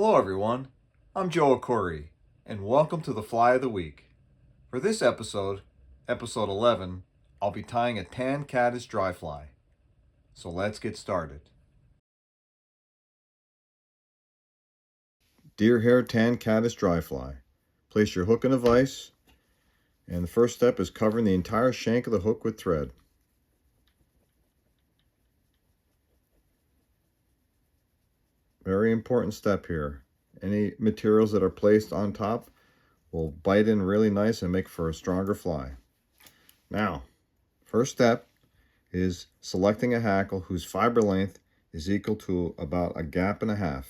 Hello everyone, I'm Joe Ackourey, and welcome to the Fly of the Week. For this episode, episode 11, I'll be tying a tan caddis dry fly. So let's get started. Deer hair tan caddis dry fly. Place your hook in a vise, and the first step is covering the entire shank of the hook with thread. Very important step here. Any materials that are placed on top will bite in really nice and make for a stronger fly. Now, first step is selecting a hackle whose fiber length is equal to about 1.5 gaps.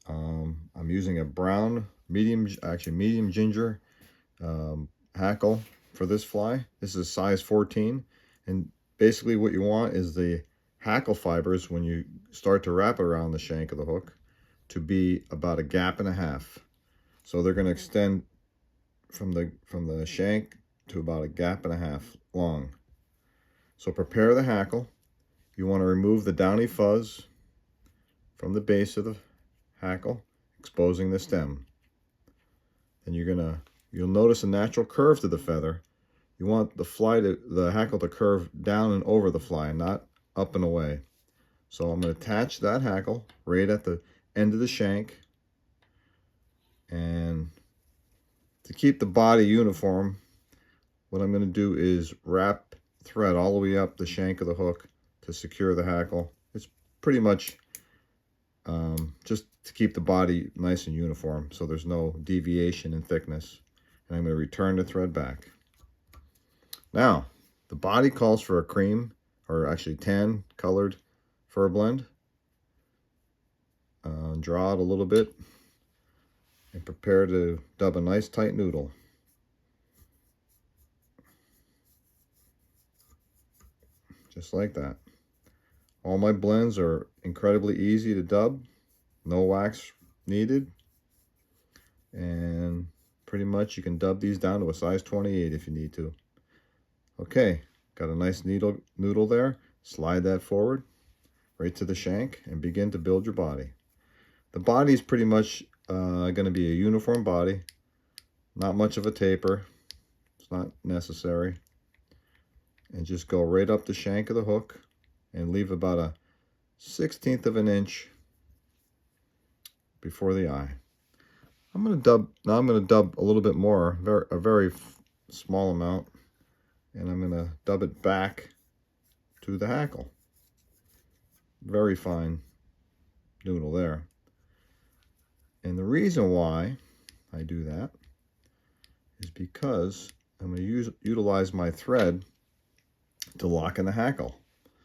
I'm using a brown, medium ginger hackle for this fly. This is size 14, and basically what you want is the hackle fibers, when you start to wrap it around the shank of the hook, to be about 1.5 gaps. So they're going to extend from the shank to about 1.5 gaps long. So prepare the hackle. You want to remove the downy fuzz from the base of the hackle, exposing the stem. Then you'll notice a natural curve to the feather. You want the hackle to curve down and over the fly, not up and away. So I'm going to attach that hackle right at the end of the shank, and to keep the body uniform, what I'm going to do is wrap thread all the way up the shank of the hook to secure the hackle. It's pretty much just to keep the body nice and uniform so there's no deviation in thickness. And I'm going to return the thread back. Now, the body calls for a cream, or actually tan colored fur blend. Draw it a little bit and prepare to dub a nice tight noodle. Just like that. All my blends are incredibly easy to dub, no wax needed, and pretty much you can dub these down to a size 28 if you need to. Okay, got a nice noodle there. Slide that forward right to the shank and begin to build your body. The body is pretty much going to be a uniform body, not much of a taper. It's not necessary. And just go right up the shank of the hook and leave about 1/16 of an inch before the eye. I'm going to dub a little bit more, a very small amount, and I'm going to dub it back to the hackle. Very fine noodle there. And the reason why I do that is because I'm going to utilize my thread to lock in the hackle.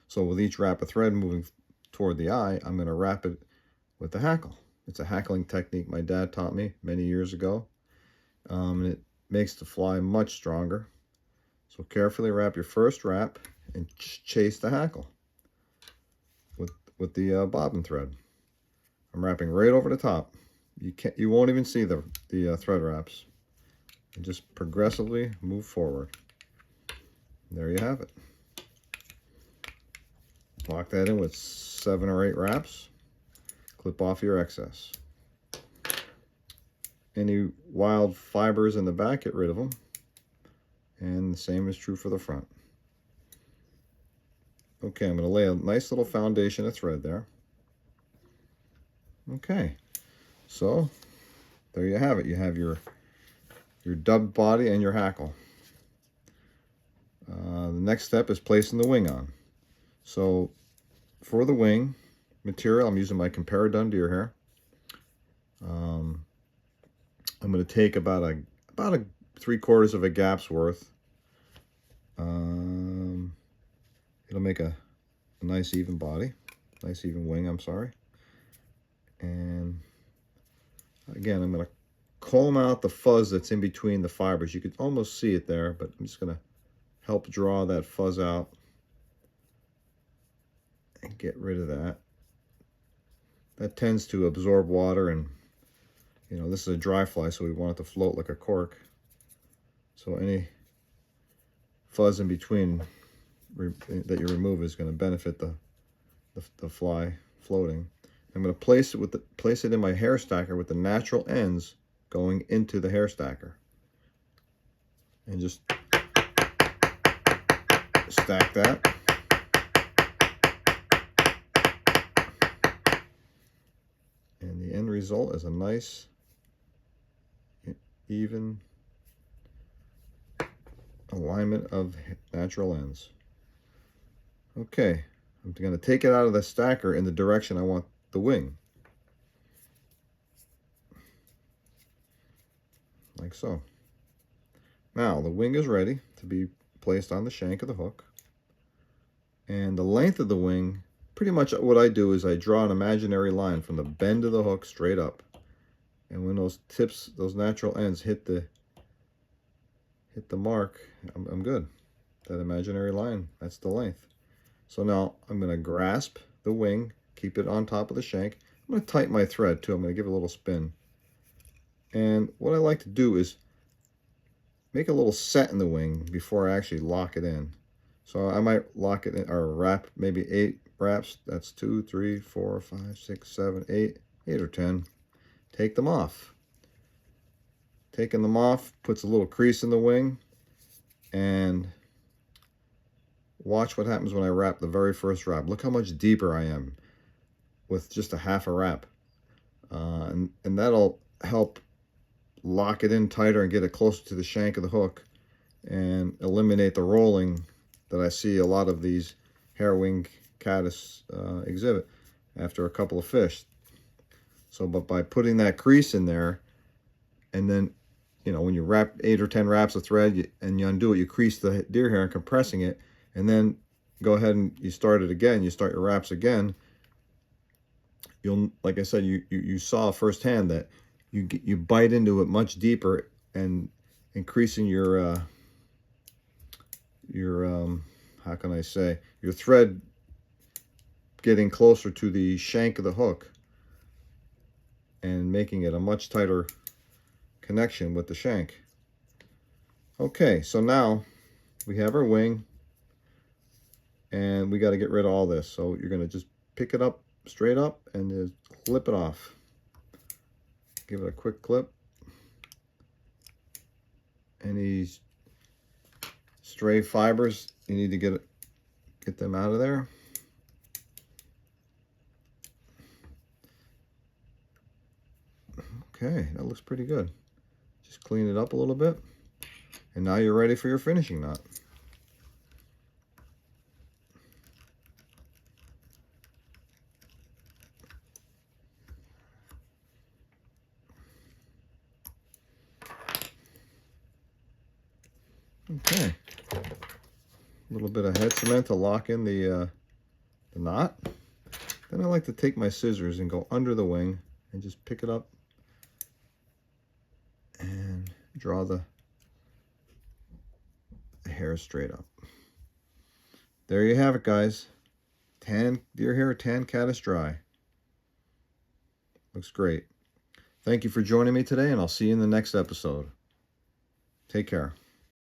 So with each wrap of thread moving toward the eye, I'm going to wrap it with the hackle. It's a hackling technique my dad taught me many years ago. And it makes the fly much stronger. So carefully wrap your first wrap and chase the hackle with the bobbin thread. I'm wrapping right over the top. You won't even see the thread wraps. And just progressively move forward. There you have it. Lock that in with 7 or 8 wraps. Clip off your excess. Any wild fibers in the back, get rid of them. And the same is true for the front. Okay, I'm going to lay a nice little foundation of thread there. Okay, so there you have it. You have your dubbed body and your hackle. The next step is placing the wing on. So for the wing material, I'm using my Compara deer hair. I'm going to take about a 3/4 of a gap's worth. It'll make a nice even body, nice even wing, I'm sorry. And again, I'm going to comb out the fuzz that's in between the fibers. You could almost see it there, but I'm just going to help draw that fuzz out and get rid of that. That tends to absorb water, and this is a dry fly, so we want it to float like a cork. So any fuzz in between that you remove is going to benefit the fly floating. I'm going to place it in my hair stacker with the natural ends going into the hair stacker. And just stack that. And the end result is a nice, even alignment of natural ends. Okay, I'm going to take it out of the stacker in the direction I want the wing. Like so. Now the wing is ready to be placed on the shank of the hook. And the length of the wing, pretty much what I do is I draw an imaginary line from the bend of the hook straight up. And when those tips, those natural ends hit the mark, I'm good. That imaginary line, that's the length. So now I'm going to grasp the wing, keep it on top of the shank. I'm going to tighten my thread too. I'm going to give it a little spin. And what I like to do is make a little set in the wing before I actually lock it in. So I might lock it in, or wrap maybe 8 wraps. That's 2, 3, 4, 5, 6, 7, 8 or 10. Take them off. Taking them off puts a little crease in the wing, and watch what happens when I wrap the very first wrap. Look how much deeper I am with just a half a wrap. And that'll help lock it in tighter and get it closer to the shank of the hook and eliminate the rolling that I see a lot of these hair wing caddis exhibit after a couple of fish. So, but by putting that crease in there, and then, you know, when you wrap 8 or 10 wraps of thread and you undo it, you crease the deer hair and compressing it, and then go ahead and you start it again, you start your wraps again, you'll, like I said, you saw firsthand that you bite into it much deeper and increasing your how can I say, your thread getting closer to the shank of the hook and making it a much tighter connection with the shank. Okay, so now we have our wing, and we got to get rid of all this. So you're going to just pick it up straight up and just clip it off. Give it a quick clip. Any stray fibers, you need to get them out of there. Okay, that looks pretty good. Just clean it up a little bit, and now you're ready for your finishing knot. Okay, a little bit of head cement to lock in the knot. Then I like to take my scissors and go under the wing and just pick it up and draw the hair straight up. There you have it, guys. Tan deer hair, tan caddis dry. Looks great. Thank you for joining me today, and I'll see you in the next episode. Take care.